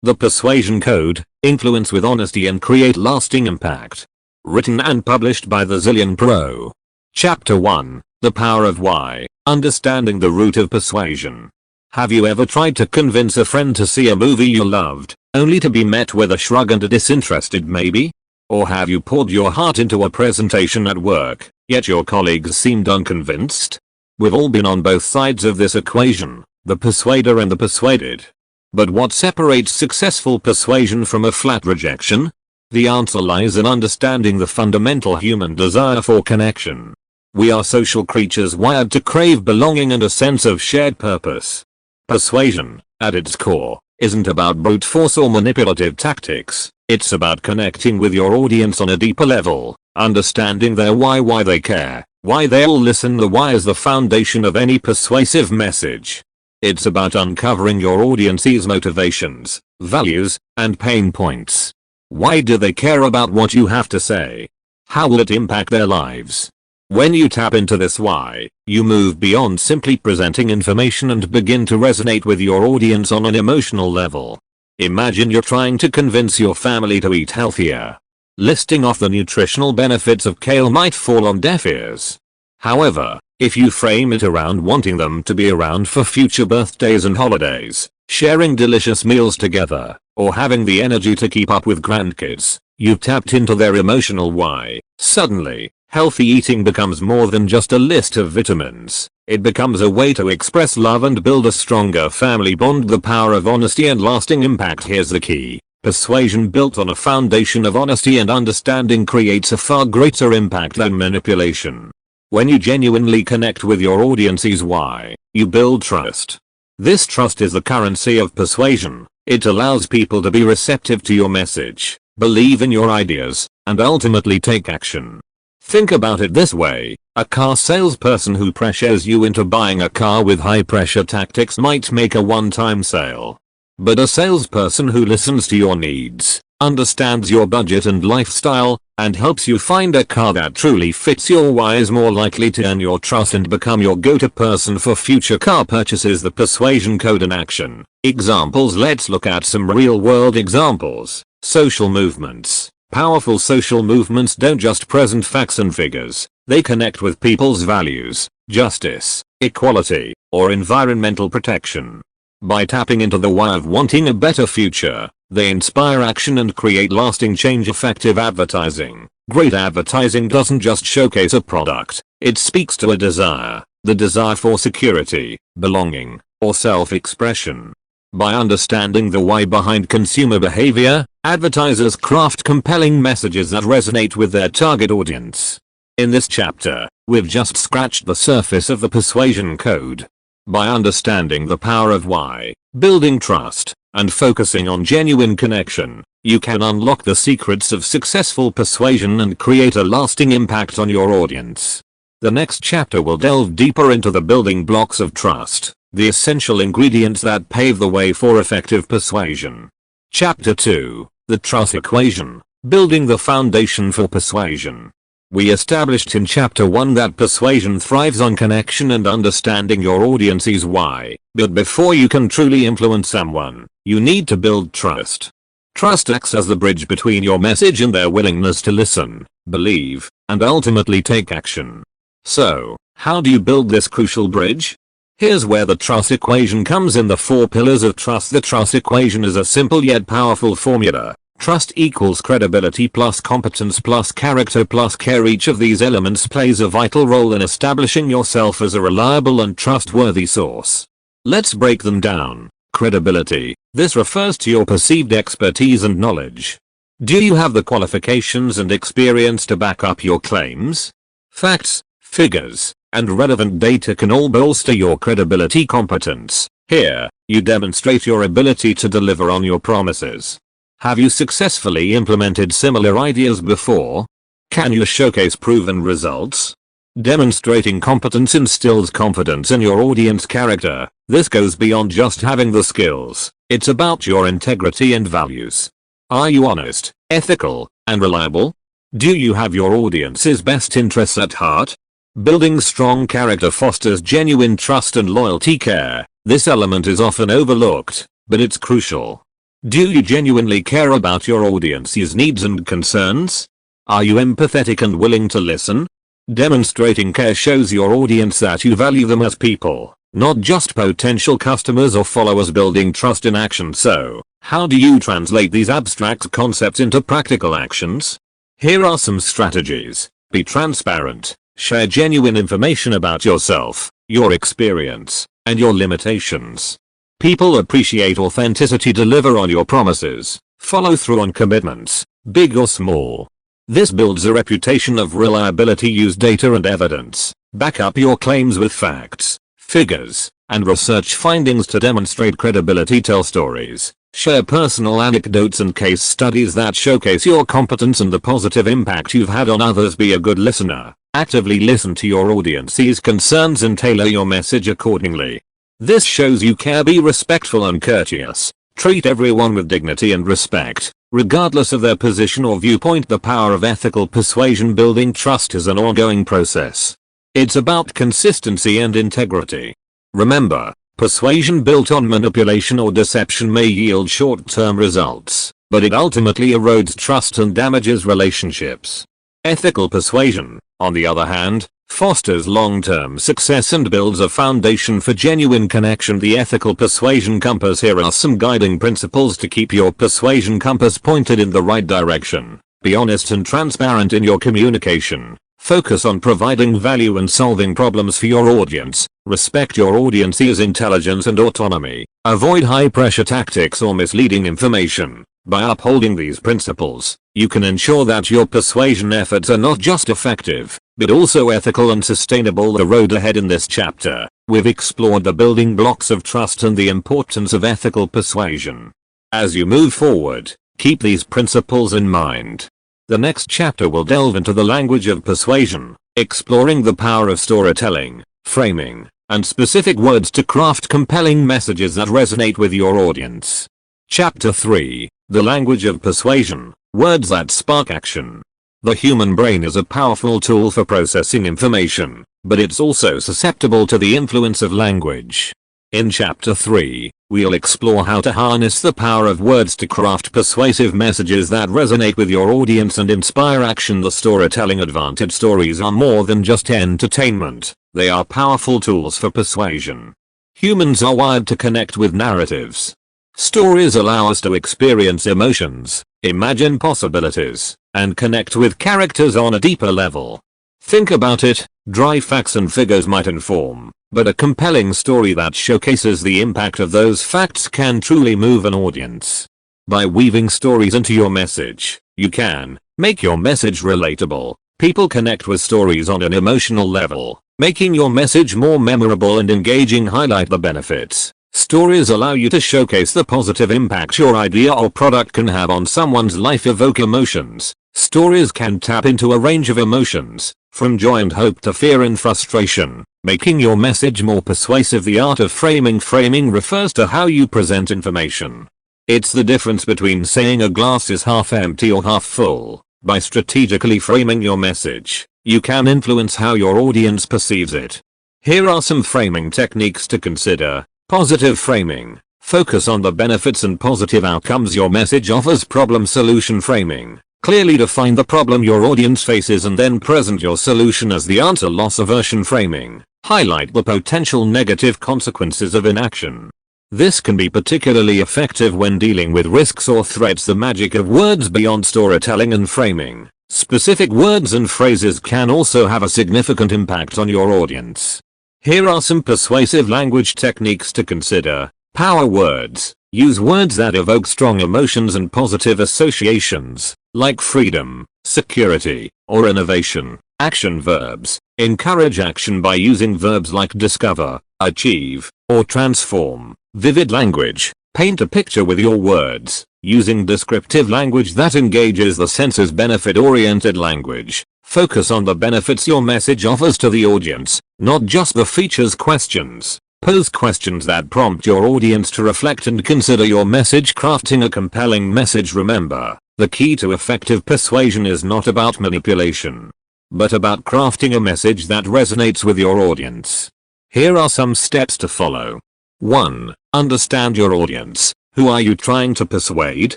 The Persuasion Code, Influence with Honesty and Create Lasting Impact. Written and published by the Zillion Pro. Chapter 1, The Power of Why, Understanding the Root of Persuasion. Have you ever tried to convince a friend to see a movie you loved, only to be met with a shrug and a disinterested maybe? Or have you poured your heart into a presentation at work, yet your colleagues seemed unconvinced? We've all been on both sides of this equation, the persuader and the persuaded. But what separates successful persuasion from a flat rejection? The answer lies in understanding the fundamental human desire for connection. We are social creatures wired to crave belonging and a sense of shared purpose. Persuasion, at its core, isn't about brute force or manipulative tactics. It's about connecting with your audience on a deeper level, understanding their why they care, why they'll listen. The why is the foundation of any persuasive message. It's about uncovering your audience's motivations, values, and pain points. Why do they care about what you have to say? How will it impact their lives? When you tap into this why, you move beyond simply presenting information and begin to resonate with your audience on an emotional level. Imagine you're trying to convince your family to eat healthier. Listing off the nutritional benefits of kale might fall on deaf ears. However, if you frame it around wanting them to be around for future birthdays and holidays, sharing delicious meals together, or having the energy to keep up with grandkids, you've tapped into their emotional why. Suddenly, healthy eating becomes more than just a list of vitamins. It becomes a way to express love and build a stronger family bond. The power of honesty and lasting impact. Here's the key. Persuasion built on a foundation of honesty and understanding creates a far greater impact than manipulation. When you genuinely connect with your audience's why, you build trust. This trust is the currency of persuasion. It allows people to be receptive to your message, believe in your ideas, and ultimately take action. Think about it this way, a car salesperson who pressures you into buying a car with high pressure tactics might make a one-time sale. But a salesperson who listens to your needs, understands your budget and lifestyle, and helps you find a car that truly fits your why is more likely to earn your trust and become your go-to person for future car purchases. The Persuasion Code in action. Examples. Let's look at some real-world examples. Social movements. Powerful social movements don't just present facts and figures, they connect with people's values, justice, equality, or environmental protection. By tapping into the why of wanting a better future, they inspire action and create lasting change. Effective advertising. Great advertising doesn't just showcase a product, it speaks to a desire, the desire for security, belonging, or self-expression. By understanding the why behind consumer behavior, advertisers craft compelling messages that resonate with their target audience. In this chapter, we've just scratched the surface of the Persuasion Code. By understanding the power of why, building trust, and focusing on genuine connection, you can unlock the secrets of successful persuasion and create a lasting impact on your audience. The next chapter will delve deeper into the building blocks of trust, the essential ingredients that pave the way for effective persuasion. Chapter 2, The Trust Equation, Building the Foundation for Persuasion. We established in Chapter 1 that persuasion thrives on connection and understanding your audience's why, but before you can truly influence someone, you need to build trust. Trust acts as the bridge between your message and their willingness to listen, believe, and ultimately take action. So, how do you build this crucial bridge? Here's where the trust equation comes in. The 4 pillars of trust. The trust equation is a simple yet powerful formula. Trust equals credibility plus competence plus character plus care. Each of these elements plays a vital role in establishing yourself as a reliable and trustworthy source. Let's break them down. Credibility. This refers to your perceived expertise and knowledge. Do you have the qualifications and experience to back up your claims? Facts, figures, and relevant data can all bolster your credibility. Competence. Here, you demonstrate your ability to deliver on your promises. Have you successfully implemented similar ideas before? Can you showcase proven results? Demonstrating competence instills confidence in your audience. Character. This goes beyond just having the skills. It's about your integrity and values. Are you honest, ethical, and reliable? Do you have your audience's best interests at heart? Building strong character fosters genuine trust and loyalty. Care. This element is often overlooked, but it's crucial. Do you genuinely care about your audience's needs and concerns? Are you empathetic and willing to listen? Demonstrating care shows your audience that you value them as people, not just potential customers or followers, building trust in action. So, how do you translate these abstract concepts into practical actions? Here are some strategies. Be transparent. Share genuine information about yourself, your experience, and your limitations. People appreciate authenticity. Deliver on your promises. Follow through on commitments, big or small. This builds a reputation of reliability. Use data and evidence. Back up your claims with facts, figures, and research findings to demonstrate credibility. Tell stories. Share personal anecdotes and case studies that showcase your competence and the positive impact you've had on others. Be a good listener. Actively listen to your audience's concerns and tailor your message accordingly. This shows you care. Be respectful and courteous. Treat everyone with dignity and respect, regardless of their position or viewpoint. The power of ethical persuasion. Building trust is an ongoing process. It's about consistency and integrity. Remember, persuasion built on manipulation or deception may yield short-term results, but it ultimately erodes trust and damages relationships. Ethical persuasion, on the other hand, fosters long-term success and builds a foundation for genuine connection. The ethical persuasion compass. Here are some guiding principles to keep your persuasion compass pointed in the right direction. Be honest and transparent in your communication. Focus on providing value and solving problems for your audience. Respect your audience's intelligence and autonomy. Avoid high-pressure tactics or misleading information. By upholding these principles, you can ensure that your persuasion efforts are not just effective, but also ethical and sustainable. The road ahead. In this chapter, we've explored the building blocks of trust and the importance of ethical persuasion. As you move forward, keep these principles in mind. The next chapter will delve into the language of persuasion, exploring the power of storytelling, framing, and specific words to craft compelling messages that resonate with your audience. Chapter 3, The Language of Persuasion, Words that Spark Action. The human brain is a powerful tool for processing information, but it's also susceptible to the influence of language. In Chapter 3, we'll explore how to harness the power of words to craft persuasive messages that resonate with your audience and inspire action. The storytelling advantage. Stories are more than just entertainment, they are powerful tools for persuasion. Humans are wired to connect with narratives. Stories allow us to experience emotions, imagine possibilities, and connect with characters on a deeper level. Think about it, dry facts and figures might inform, but a compelling story that showcases the impact of those facts can truly move an audience. By weaving stories into your message, you can make your message relatable. People connect with stories on an emotional level, making your message more memorable and engaging. Highlight the benefits. Stories allow you to showcase the positive impact your idea or product can have on someone's life. Evoke emotions. Stories can tap into a range of emotions, from joy and hope to fear and frustration, making your message more persuasive. The art of framing. Framing refers to how you present information. It's the difference between saying a glass is half empty or half full. By strategically framing your message, you can influence how your audience perceives it. Here are some framing techniques to consider. Positive framing. Focus on the benefits and positive outcomes your message offers. Problem-solution framing. Clearly define the problem your audience faces and then present your solution as the answer. Loss aversion framing. Highlight the potential negative consequences of inaction. This can be particularly effective when dealing with risks or threats. The magic of words. Beyond storytelling and framing, specific words and phrases can also have a significant impact on your audience. Here are some persuasive language techniques to consider. Power words. Use words that evoke strong emotions and positive associations, like freedom, security, or innovation. Action verbs. Encourage action by using verbs like discover, achieve, or transform. Vivid language. Paint a picture with your words, using descriptive language that engages the senses. Benefit-oriented language. Focus on the benefits your message offers to the audience, not just the features. Questions. Pose questions that prompt your audience to reflect and consider your message. Crafting a compelling message. Remember, the key to effective persuasion is not about manipulation, but about crafting a message that resonates with your audience. Here are some steps to follow. 1. Understand your audience. Who are you trying to persuade?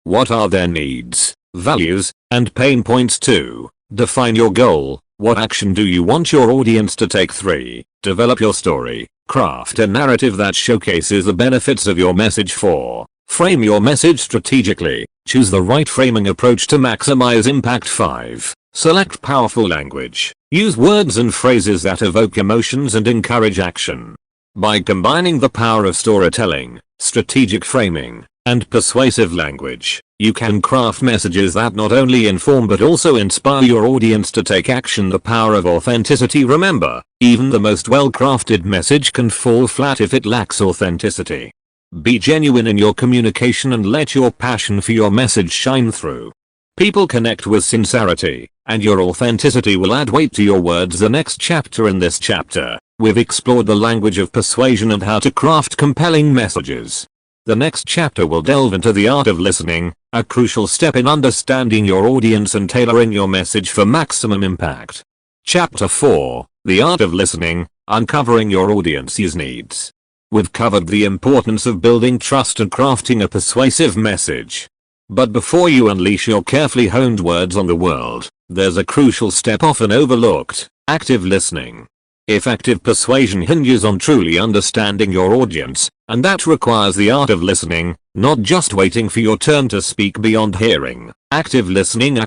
What are their needs, values, and pain points? 2. Define your goal. What action do you want your audience to take? 3. Develop your story. Craft a narrative that showcases the benefits of your message. 4. Frame your message strategically. Choose the right framing approach to maximize impact. 5. Select powerful language. Use words and phrases that evoke emotions and encourage action. By combining the power of storytelling, strategic framing, and persuasive language, you can craft messages that not only inform but also inspire your audience to take action. The power of authenticity. Remember, even the most well-crafted message can fall flat if it lacks authenticity. Be genuine in your communication and let your passion for your message shine through. People connect with sincerity, and your authenticity will add weight to your words. The next chapter. In this chapter, we've explored the language of persuasion and how to craft compelling messages. The next chapter will delve into the art of listening, a crucial step in understanding your audience and tailoring your message for maximum impact. Chapter 4, The Art of Listening, Uncovering Your Audience's Needs. We've covered the importance of building trust and crafting a persuasive message. But before you unleash your carefully honed words on the world, there's a crucial step often overlooked: active listening. Effective persuasion hinges on truly understanding your audience, and that requires the art of listening, not just waiting for your turn to speak. Beyond hearing, active listening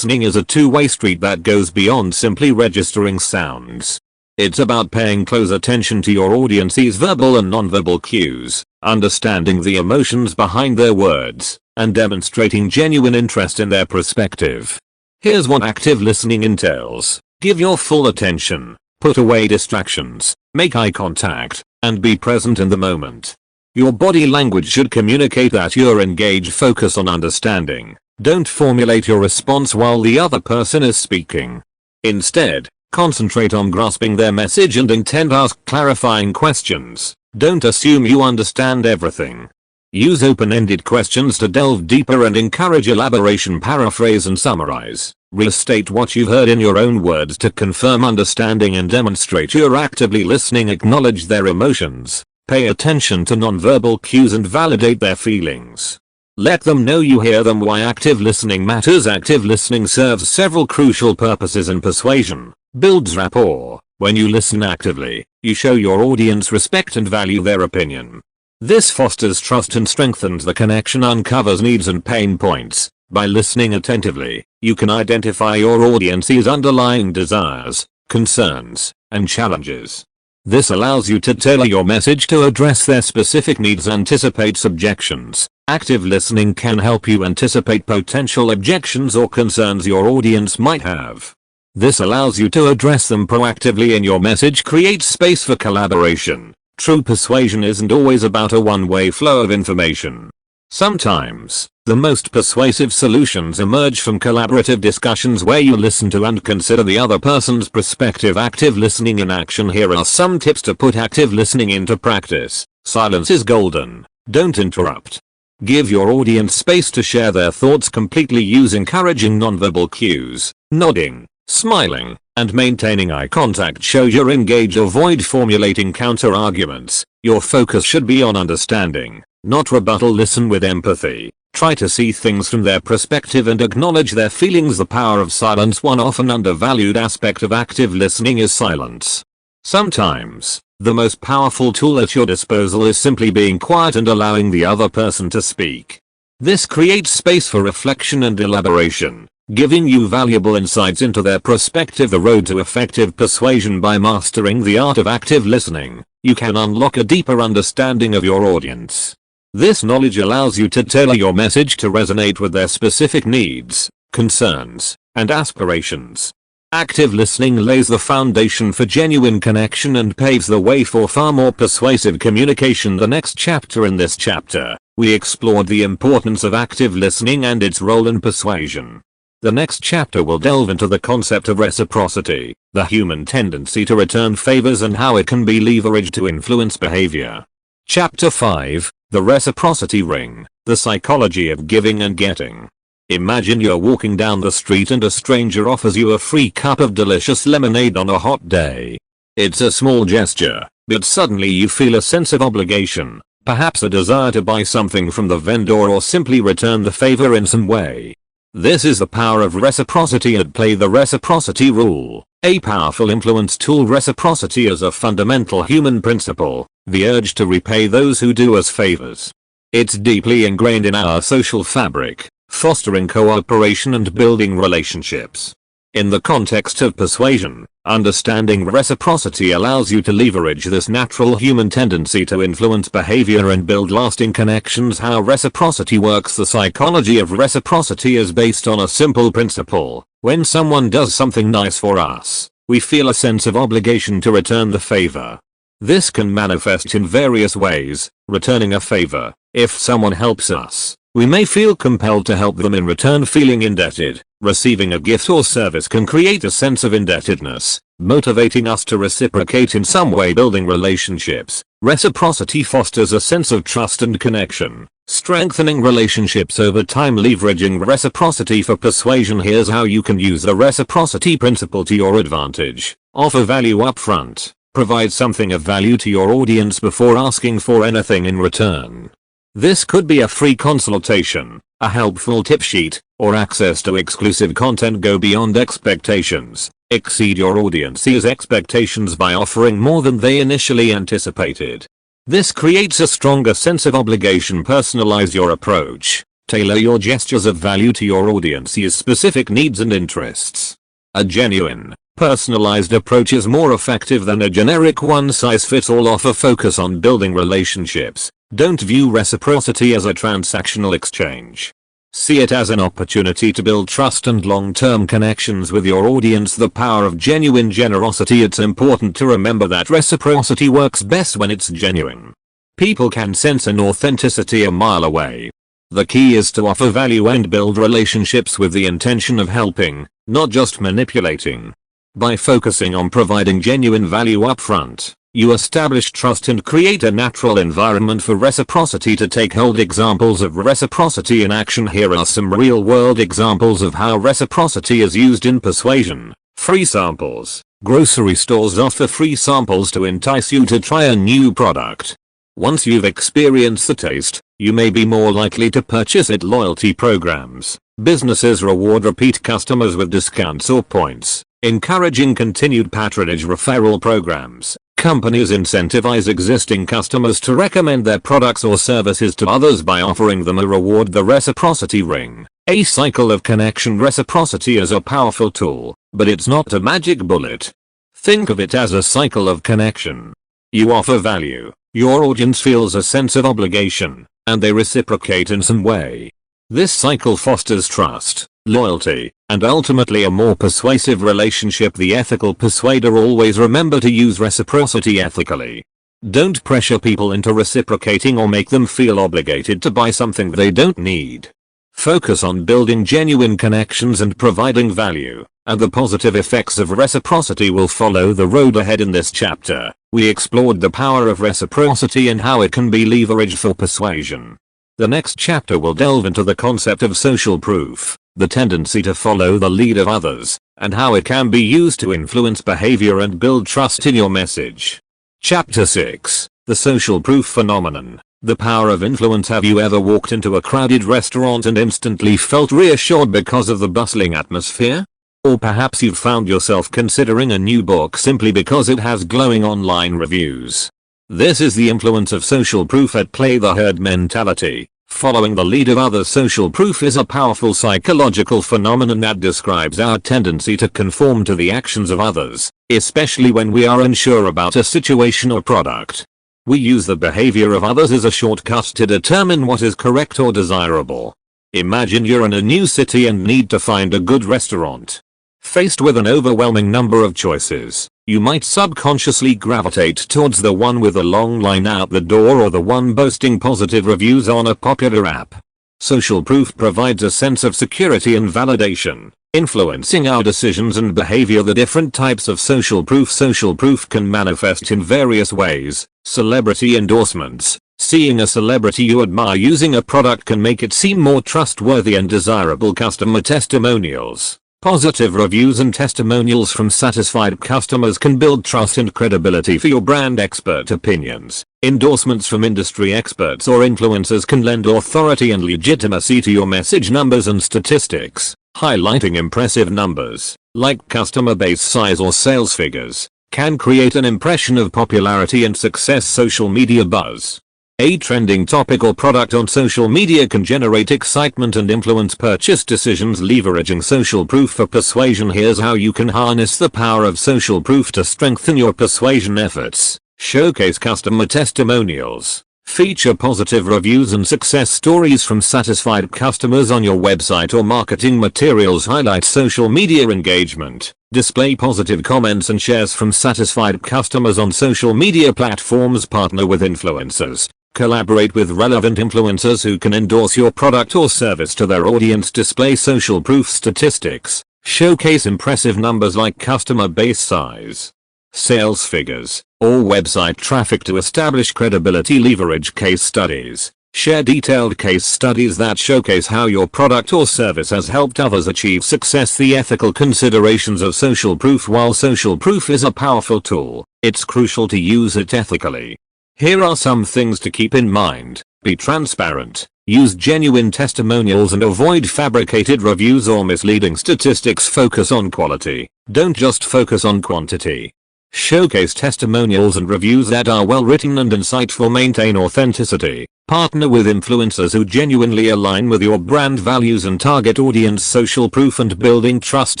is a two-way street that goes beyond simply registering sounds. It's about paying close attention to your audience's verbal and nonverbal cues, understanding the emotions behind their words, and demonstrating genuine interest in their perspective. Here's what active listening entails. Give your full attention. Put away distractions, make eye contact, and be present in the moment. Your body language should communicate that you're engaged. Focus on understanding. Don't formulate your response while the other person is speaking. Instead, concentrate on grasping their message and intent. Ask clarifying questions. Don't assume you understand everything. Use open-ended questions to delve deeper and encourage elaboration. Paraphrase and summarize. Restate what you've heard in your own words to confirm understanding and demonstrate you're actively listening. Acknowledge their emotions. Pay attention to nonverbal cues and validate their feelings. Let them know you hear them. Why active listening matters. Active listening serves several crucial purposes in persuasion. Builds rapport. When you listen actively, you show your audience respect and value their opinion. This fosters trust and strengthens the connection. Uncovers needs and pain points. By listening attentively, you can identify your audience's underlying desires, concerns, and challenges. This allows you to tailor your message to address their specific needs. Anticipate objections. Active listening can help you anticipate potential objections or concerns your audience might have. This allows you to address them proactively in your message. Creates space for collaboration. True persuasion isn't always about a one-way flow of information. Sometimes, the most persuasive solutions emerge from collaborative discussions where you listen to and consider the other person's perspective. Active listening in action. Here are some tips to put active listening into practice. Silence is golden. Don't interrupt. Give your audience space to share their thoughts completely. Use encouraging nonverbal cues. Nodding, smiling, and maintaining eye contact show you're engaged. Avoid formulating counter-arguments. Your focus should be on understanding, not rebuttal. Listen with empathy. Try to see things from their perspective and acknowledge their feelings. The power of silence. One often undervalued aspect of active listening is silence. Sometimes, the most powerful tool at your disposal is simply being quiet and allowing the other person to speak. This creates space for reflection and elaboration, giving you valuable insights into their perspective. The road to effective persuasion. By mastering the art of active listening, you can unlock a deeper understanding of your audience. This knowledge allows you to tailor your message to resonate with their specific needs, concerns, and aspirations. Active listening lays the foundation for genuine connection and paves the way for far more persuasive communication. The next chapter. In this chapter, we explored the importance of active listening and its role in persuasion. The next chapter will delve into the concept of reciprocity, the human tendency to return favors and how it can be leveraged to influence behavior. Chapter 5, The Reciprocity Ring, the psychology of giving and getting. Imagine you're walking down the street and a stranger offers you a free cup of delicious lemonade on a hot day. It's a small gesture, but suddenly you feel a sense of obligation, Perhaps a desire to buy something from the vendor or simply return the favor in some way. This is the power of reciprocity at play. The reciprocity rule, a powerful influence tool. Reciprocity is a fundamental human principle, the urge to repay those who do us favors. It's deeply ingrained in our social fabric, fostering cooperation and building relationships. In the context of persuasion, understanding reciprocity allows you to leverage this natural human tendency to influence behavior and build lasting connections. How reciprocity works. The psychology of reciprocity is based on a simple principle. When someone does something nice for us, we feel a sense of obligation to return the favor. This can manifest in various ways. Returning a favor. If someone helps us, we may feel compelled to help them in return. Feeling indebted. Receiving a gift or service can create a sense of indebtedness, motivating us to reciprocate in some way. Building relationships. Reciprocity fosters a sense of trust and connection, strengthening relationships over time. Leveraging reciprocity for persuasion. Here's how you can use the reciprocity principle to your advantage. Offer value upfront. Provide something of value to your audience before asking for anything in return. This could be a free consultation, a helpful tip sheet, or access to exclusive content. Go beyond expectations. Exceed your audience's expectations by offering more than they initially anticipated. This creates a stronger sense of obligation. Personalize your approach. Tailor your gestures of value to your audience's specific needs and interests. A genuine, personalized approach is more effective than a generic one-size-fits-all offer. Focus on building relationships. Don't view reciprocity as a transactional exchange. See it as an opportunity to build trust and long-term connections with your audience. The power of genuine generosity. It's important to remember that reciprocity works best when it's genuine. People can sense an authenticity a mile away. The key is to offer value and build relationships with the intention of helping, not just manipulating. By focusing on providing genuine value upfront, you establish trust and create a natural environment for reciprocity to take hold. Examples of reciprocity in action. Here are some real-world examples of how reciprocity is used in persuasion. Free samples. Grocery stores offer free samples to entice you to try a new product. Once you've experienced the taste, you may be more likely to purchase it. Loyalty programs. Businesses reward repeat customers with discounts or points, encouraging continued patronage. Referral programs. Companies incentivize existing customers to recommend their products or services to others by offering them a reward. The reciprocity ring. A cycle of connection. Reciprocity is a powerful tool, but it's not a magic bullet. Think of it as a cycle of connection. You offer value, your audience feels a sense of obligation, and they reciprocate in some way. This cycle fosters trust, loyalty, and ultimately a more persuasive relationship. The ethical persuader. Always remember to use reciprocity ethically. Don't pressure people into reciprocating or make them feel obligated to buy something they don't need. Focus on building genuine connections and providing value, and the positive effects of reciprocity will follow. The road ahead. In this chapter, we explored the power of reciprocity and how it can be leveraged for persuasion. The next chapter will delve into the concept of social proof, the tendency to follow the lead of others, and how it can be used to influence behavior and build trust in your message. Chapter 6. The social proof phenomenon. The power of influence. Have you ever walked into a crowded restaurant and instantly felt reassured because of the bustling atmosphere? Or perhaps you've found yourself considering a new book simply because it has glowing online reviews. This is the influence of social proof at play. The herd mentality. Following the lead of others. Social proof is a powerful psychological phenomenon that describes our tendency to conform to the actions of others, especially when we are unsure about a situation or product. We use the behavior of others as a shortcut to determine what is correct or desirable. Imagine you're in a new city and need to find a good restaurant. Faced with an overwhelming number of choices, you might subconsciously gravitate towards the one with a long line out the door or the one boasting positive reviews on a popular app. Social proof provides a sense of security and validation, influencing our decisions and behavior. The different types of social proof. Social proof can manifest in various ways. Celebrity endorsements. Seeing a celebrity you admire using a product can make it seem more trustworthy and desirable. Customer testimonials. Positive reviews and testimonials from satisfied customers can build trust and credibility for your brand. Expert opinions. Endorsements from industry experts or influencers can lend authority and legitimacy to your message. Numbers and statistics, highlighting impressive numbers, like customer base size or sales figures, can create an impression of popularity and success. Social media buzz. A trending topic or product on social media can generate excitement and influence purchase decisions. Leveraging social proof for persuasion. Here's how you can harness the power of social proof to strengthen your persuasion efforts. Showcase customer testimonials. Feature positive reviews and success stories from satisfied customers on your website or marketing materials. Highlight social media engagement. Display positive comments and shares from satisfied customers on social media platforms. Partner with influencers. Collaborate with relevant influencers who can endorse your product or service to their audience. Display social proof statistics. Showcase impressive numbers like customer base size, sales figures, or website traffic to establish credibility. Leverage case studies. Share detailed case studies that showcase how your product or service has helped others achieve success. The ethical considerations of social proof. While social proof is a powerful tool, it's crucial to use it ethically. Here are some things to keep in mind. Be transparent. Use genuine testimonials and avoid fabricated reviews or misleading statistics. Focus on quality. Don't just focus on quantity. Showcase testimonials and reviews that are well written and insightful. Maintain authenticity. Partner with influencers who genuinely align with your brand values and target audience. Social proof and building trust.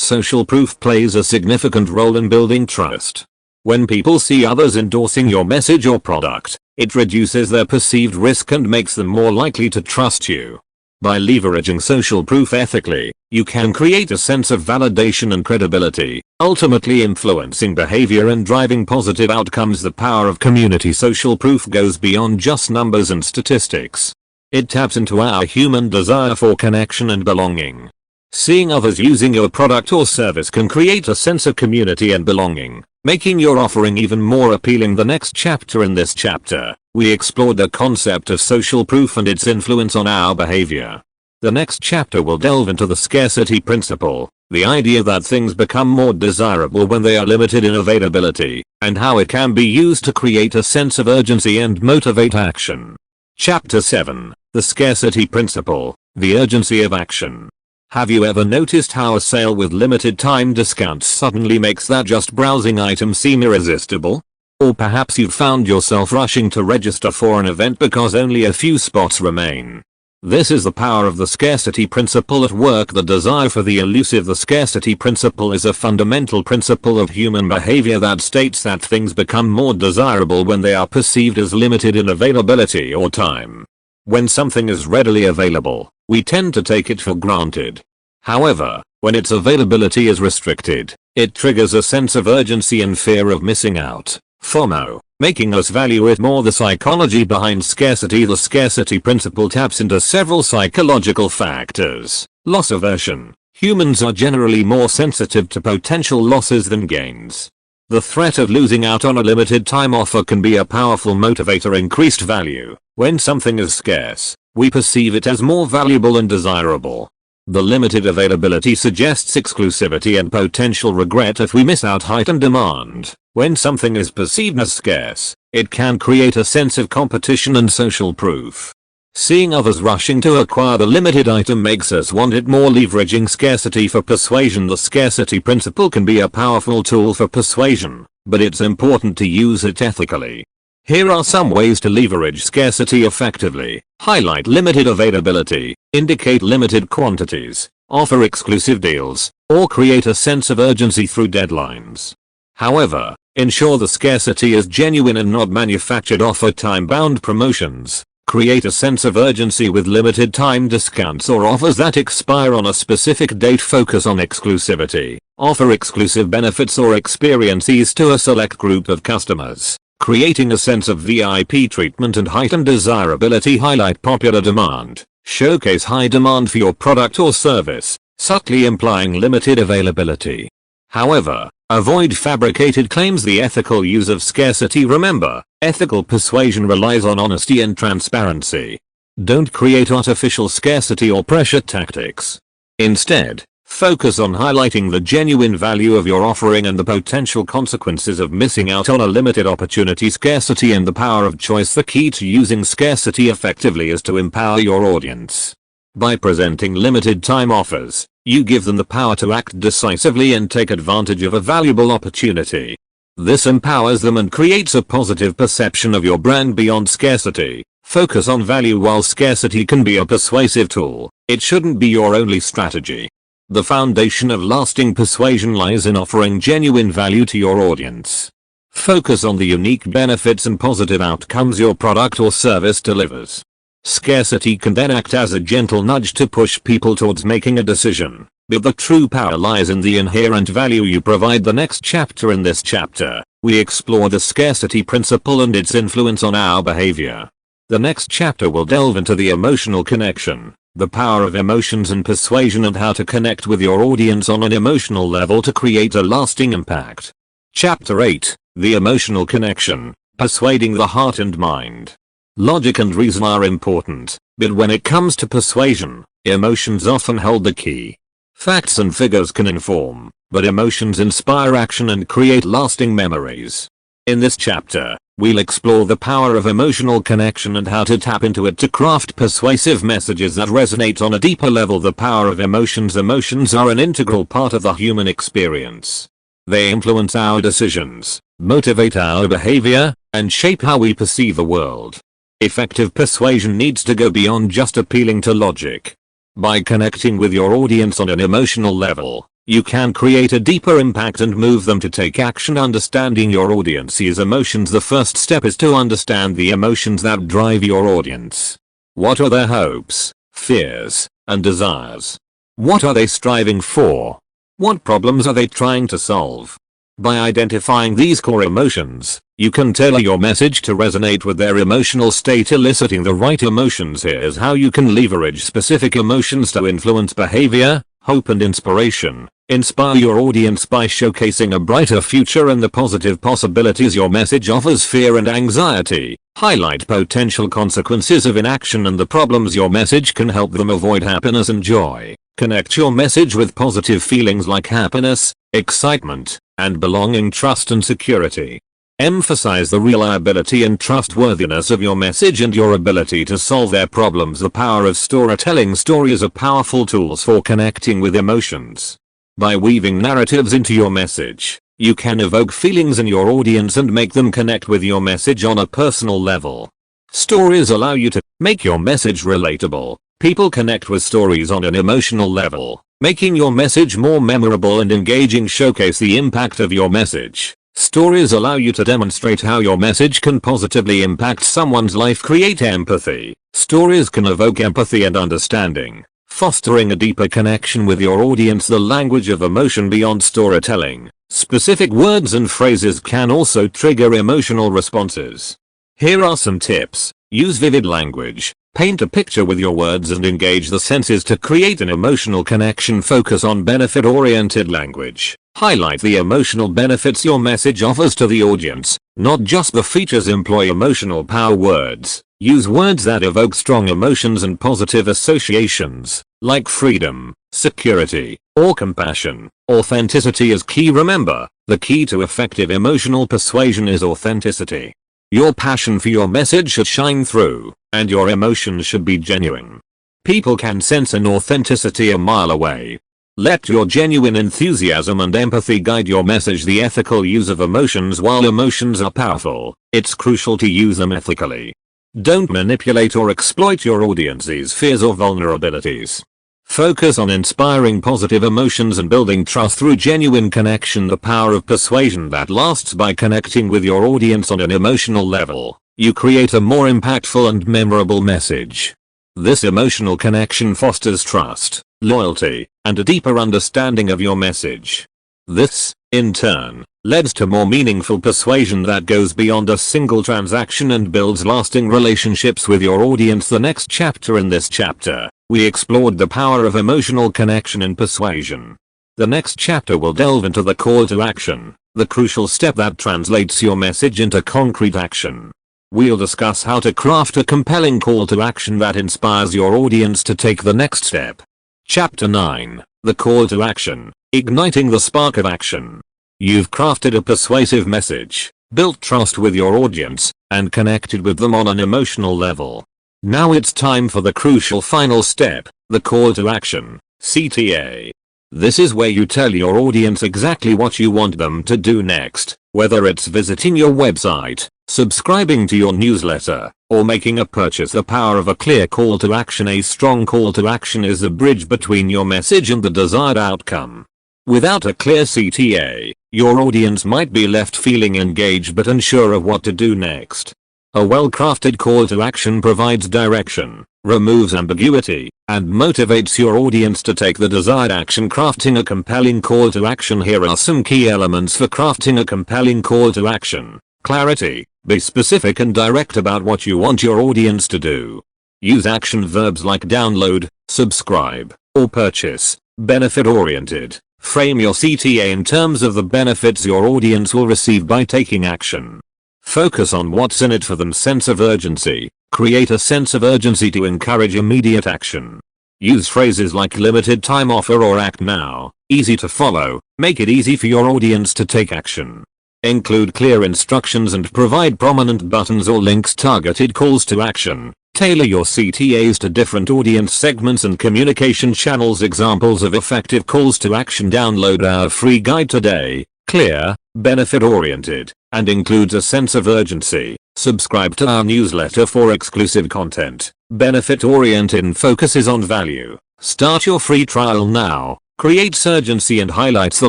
Social proof plays a significant role in building trust. When people see others endorsing your message or product, it reduces their perceived risk and makes them more likely to trust you. By leveraging social proof ethically, you can create a sense of validation and credibility, ultimately influencing behavior and driving positive outcomes. The power of community. Social proof goes beyond just numbers and statistics. It taps into our human desire for connection and belonging. Seeing others using your product or service can create a sense of community and belonging, making your offering even more appealing. The next chapter. In this chapter, we explored the concept of social proof and its influence on our behavior. The next chapter will delve into the scarcity principle, the idea that things become more desirable when they are limited in availability, and how it can be used to create a sense of urgency and motivate action. Chapter 7. The scarcity principle, the urgency of action. Have you ever noticed how a sale with limited time discounts suddenly makes that just browsing item seem irresistible? Or perhaps you've found yourself rushing to register for an event because only a few spots remain. This is the power of the scarcity principle at work. The desire for the elusive. The scarcity principle is a fundamental principle of human behavior that states that things become more desirable when they are perceived as limited in availability or time. When something is readily available, we tend to take it for granted. However, when its availability is restricted, it triggers a sense of urgency and fear of missing out, FOMO, making us value it more. The psychology behind scarcity. The scarcity principle taps into several psychological factors. Loss aversion. Humans are generally more sensitive to potential losses than gains. The threat of losing out on a limited time offer can be a powerful motivator. Increased value. When something is scarce, we perceive it as more valuable and desirable. The limited availability suggests exclusivity and potential regret if we miss out. Heightened demand. When something is perceived as scarce, it can create a sense of competition and social proof. Seeing others rushing to acquire the limited item makes us want it more. Leveraging scarcity for persuasion. The scarcity principle can be a powerful tool for persuasion, but it's important to use it ethically. Here are some ways to leverage scarcity effectively. Highlight limited availability, indicate limited quantities, offer exclusive deals, or create a sense of urgency through deadlines. However, ensure the scarcity is genuine and not manufactured. Offer time-bound promotions. Create a sense of urgency with limited time discounts or offers that expire on a specific date. Focus on exclusivity. Offer exclusive benefits or experiences to a select group of customers, creating a sense of VIP treatment and heightened desirability. Highlight popular demand. Showcase high demand for your product or service, subtly implying limited availability. However, avoid fabricated claims. The ethical use of scarcity. Remember, ethical persuasion relies on honesty and transparency. Don't create artificial scarcity or pressure tactics. Instead, Focus on highlighting the genuine value of your offering and the potential consequences of missing out on a limited opportunity. Scarcity and the power of choice. The key to using scarcity effectively is to empower your audience. By presenting limited time offers, you give them the power to act decisively and take advantage of a valuable opportunity. This empowers them and creates a positive perception of your brand. Beyond scarcity, focus on value. While scarcity can be a persuasive tool, it shouldn't be your only strategy. The foundation of lasting persuasion lies in offering genuine value to your audience. Focus on the unique benefits and positive outcomes your product or service delivers. Scarcity can then act as a gentle nudge to push people towards making a decision, but the true power lies in the inherent value you provide. The next chapter. In this chapter, we explore the scarcity principle and its influence on our behavior. The next chapter will delve into the emotional connection, the power of emotions and persuasion, and how to connect with your audience on an emotional level to create a lasting impact. Chapter 8, The Emotional Connection, Persuading the Heart and Mind. Logic and reason are important, but when it comes to persuasion, emotions often hold the key. Facts and figures can inform, but emotions inspire action and create lasting memories. In this chapter, we'll explore the power of emotional connection and how to tap into it to craft persuasive messages that resonate on a deeper level. The power of emotions. Emotions are an integral part of the human experience. They influence our decisions, motivate our behavior, and shape how we perceive the world. Effective persuasion needs to go beyond just appealing to logic. By connecting with your audience on an emotional level, you can create a deeper impact and move them to take action. Understanding your audience's emotions. The first step is to understand the emotions that drive your audience. What are their hopes, fears, and desires? What are they striving for? What problems are they trying to solve? By identifying these core emotions, you can tailor your message to resonate with their emotional state. Eliciting the right emotions. Here's how you can leverage specific emotions to influence behavior, hope and inspiration. Inspire your audience by showcasing a brighter future and the positive possibilities your message offers. Fear and anxiety. Highlight potential consequences of inaction and the problems your message can help them avoid. Happiness and joy. Connect your message with positive feelings like happiness, excitement, and belonging. Trust and security. Emphasize the reliability and trustworthiness of your message and your ability to solve their problems. The power of storytelling. Stories are powerful tools for connecting with emotions. By weaving narratives into your message, you can evoke feelings in your audience and make them connect with your message on a personal level. Stories allow you to make your message relatable. People connect with stories on an emotional level, making your message more memorable and engaging. Showcase the impact of your message. Stories allow you to demonstrate how your message can positively impact someone's life. Create empathy. Stories can evoke empathy and understanding, fostering a deeper connection with your audience. The language of emotion. Beyond storytelling, specific words and phrases can also trigger emotional responses. Here are some tips. Use vivid language. Paint a picture with your words and engage the senses to create an emotional connection. Focus on benefit-oriented language. Highlight the emotional benefits your message offers to the audience, not just the features. Employ emotional power words. Use words that evoke strong emotions and positive associations, like freedom, security, or compassion. Authenticity is key. Remember, the key to effective emotional persuasion is authenticity. Your passion for your message should shine through, and your emotions should be genuine. People can sense an authenticity a mile away. Let your genuine enthusiasm and empathy guide your message. The ethical use of emotions. While emotions are powerful, it's crucial to use them ethically. Don't manipulate or exploit your audience's fears or vulnerabilities. Focus on inspiring positive emotions and building trust through genuine connection. The power of persuasion that lasts. By connecting with your audience on an emotional level, you create a more impactful and memorable message. This emotional connection fosters trust, loyalty, and a deeper understanding of your message. This, in turn, leads to more meaningful persuasion that goes beyond a single transaction and builds lasting relationships with your audience. The next chapter. In this chapter, we explored the power of emotional connection in persuasion. The next chapter will delve into the call to action, the crucial step that translates your message into concrete action. We'll discuss how to craft a compelling call to action that inspires your audience to take the next step. Chapter 9. The call to action, igniting the spark of action. You've crafted a persuasive message, built trust with your audience, and connected with them on an emotional level. Now it's time for the crucial final step, the call to action, CTA. This is where you tell your audience exactly what you want them to do next, whether it's visiting your website, subscribing to your newsletter, or making a purchase. The power of a clear call to action. A strong call to action is the bridge between your message and the desired outcome. Without a clear CTA, your audience might be left feeling engaged but unsure of what to do next. A well-crafted call to action provides direction, removes ambiguity, and motivates your audience to take the desired action. Crafting a compelling call to action. Here are some key elements for crafting a compelling call to action. Clarity. Be specific and direct about what you want your audience to do. Use action verbs like download, subscribe, or purchase. Benefit-oriented. Frame your CTA in terms of the benefits your audience will receive by taking action. Focus on what's in it for them. Sense of urgency. Create a sense of urgency to encourage immediate action. Use phrases like limited time offer or act now. Easy to follow. Make it easy for your audience to take action. Include clear instructions and provide prominent buttons or links. Targeted calls to action. Tailor your CTAs to different audience segments and communication channels. Examples of effective calls to action. Download our free guide today. Clear, benefit-oriented, and includes a sense of urgency. Subscribe to our newsletter for exclusive content. Benefit-oriented and focuses on value. Start your free trial now. Creates urgency and highlights the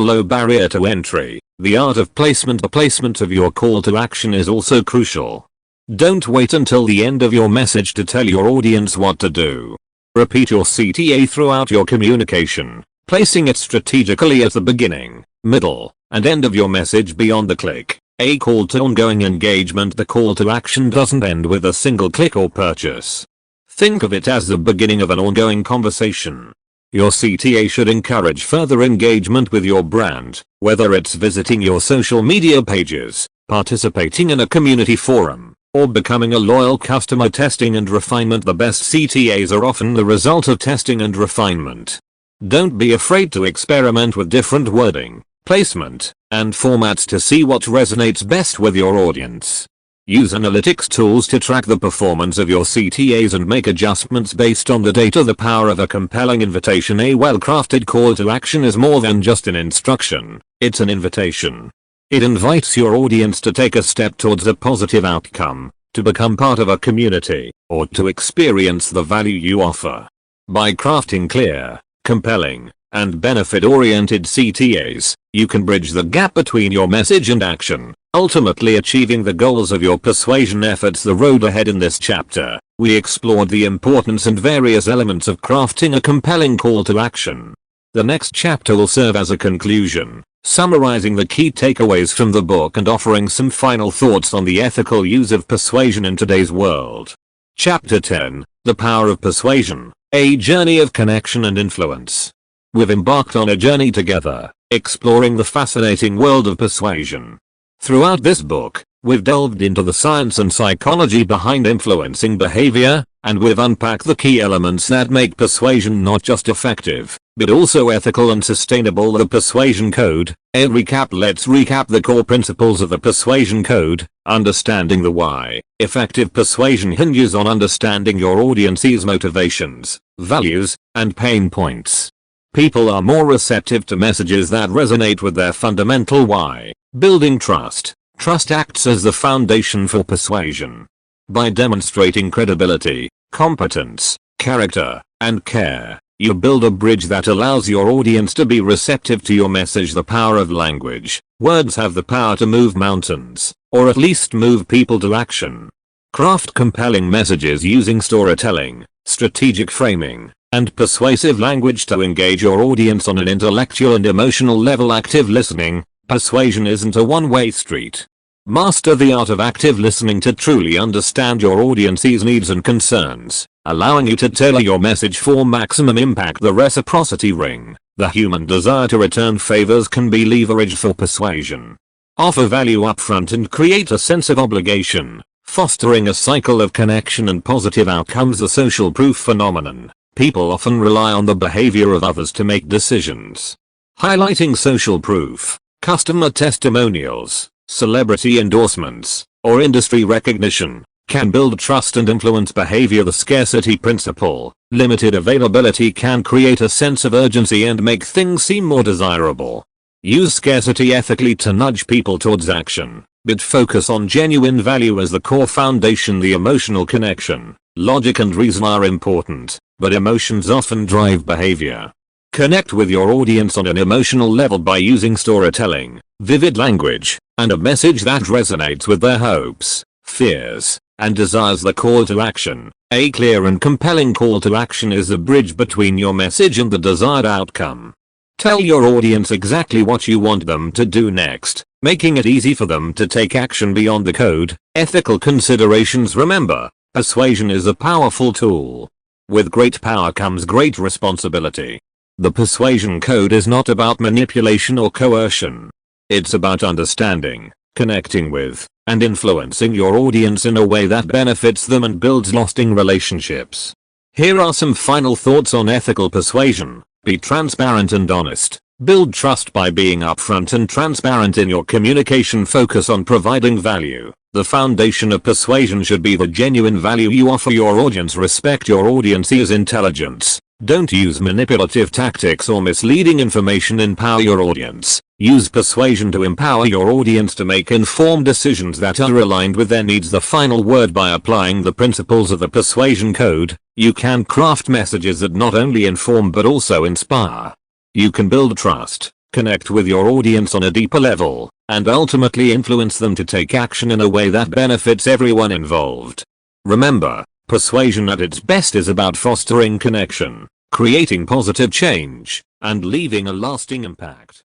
low barrier to entry. The art of placement. The placement of your call to action is also crucial. Don't wait until the end of your message to tell your audience what to do. Repeat your CTA throughout your communication, placing it strategically at the beginning, middle, and end of your message. Beyond the click, a call to ongoing engagement. The call to action doesn't end with a single click or purchase. Think of it as the beginning of an ongoing conversation. Your CTA should encourage further engagement with your brand, whether it's visiting your social media pages, participating in a community forum, or becoming a loyal customer. Testing and refinement. The best CTAs are often the result of testing and refinement. Don't be afraid to experiment with different wording, placement, and formats to see what resonates best with your audience. Use analytics tools to track the performance of your CTAs and make adjustments based on the data. The power of a compelling invitation. A well-crafted call to action is more than just an instruction, it's an invitation. It invites your audience to take a step towards a positive outcome, to become part of a community, or to experience the value you offer. By crafting clear, compelling, and benefit-oriented CTAs, you can bridge the gap between your message and action, ultimately achieving the goals of your persuasion efforts. The road ahead. In this chapter, we explored the importance and various elements of crafting a compelling call to action. The next chapter will serve as a conclusion, summarizing the key takeaways from the book and offering some final thoughts on the ethical use of persuasion in today's world. Chapter 10, The Power of Persuasion, a Journey of Connection and Influence. We've embarked on a journey together, exploring the fascinating world of persuasion. Throughout this book, we've delved into the science and psychology behind influencing behavior, and we've unpacked the key elements that make persuasion not just effective, but also ethical and sustainable. The Persuasion Code, a recap. Let's recap the core principles of the Persuasion Code. Understanding the why. Effective persuasion hinges on understanding your audience's motivations, values, and pain points. People are more receptive to messages that resonate with their fundamental why. Building trust. Trust acts as the foundation for persuasion. By demonstrating credibility, competence, character, and care, you build a bridge that allows your audience to be receptive to your message. The power of language. Words have the power to move mountains, or at least move people to action. Craft compelling messages using storytelling, strategic framing, and persuasive language to engage your audience on an intellectual and emotional level. Active listening. Persuasion isn't a one-way street. Master the art of active listening to truly understand your audience's needs and concerns, allowing you to tailor your message for maximum impact. The reciprocity ring. The human desire to return favors can be leveraged for persuasion. Offer value upfront and create a sense of obligation, fostering a cycle of connection and positive outcomes. The social proof phenomenon. People often rely on the behavior of others to make decisions. Highlighting social proof, customer testimonials, celebrity endorsements, or industry recognition can build trust and influence behavior. The scarcity principle, limited availability can create a sense of urgency and make things seem more desirable. Use scarcity ethically to nudge people towards action, but focus on genuine value as the core foundation. The emotional connection, logic and reason are important, but emotions often drive behavior. Connect with your audience on an emotional level by using storytelling, vivid language, and a message that resonates with their hopes, fears, and desires. The call to action. A clear and compelling call to action is a bridge between your message and the desired outcome. Tell your audience exactly what you want them to do next, making it easy for them to take action beyond the code. Ethical considerations. Remember, persuasion is a powerful tool. With great power comes great responsibility. The Persuasion Code is not about manipulation or coercion. It's about understanding, connecting with, and influencing your audience in a way that benefits them and builds lasting relationships. Here are some final thoughts on ethical persuasion. Be transparent and honest. Build trust by being upfront and transparent in your communication. Focus on providing value. The foundation of persuasion should be the genuine value you offer your audience. Respect your audience's intelligence. Don't use manipulative tactics or misleading information. Empower your audience. Use persuasion to empower your audience to make informed decisions that are aligned with their needs. The final word. By applying the principles of the Persuasion Code, you can craft messages that not only inform but also inspire. You can build trust, connect with your audience on a deeper level, and ultimately influence them to take action in a way that benefits everyone involved. Remember, persuasion at its best is about fostering connection, creating positive change, and leaving a lasting impact.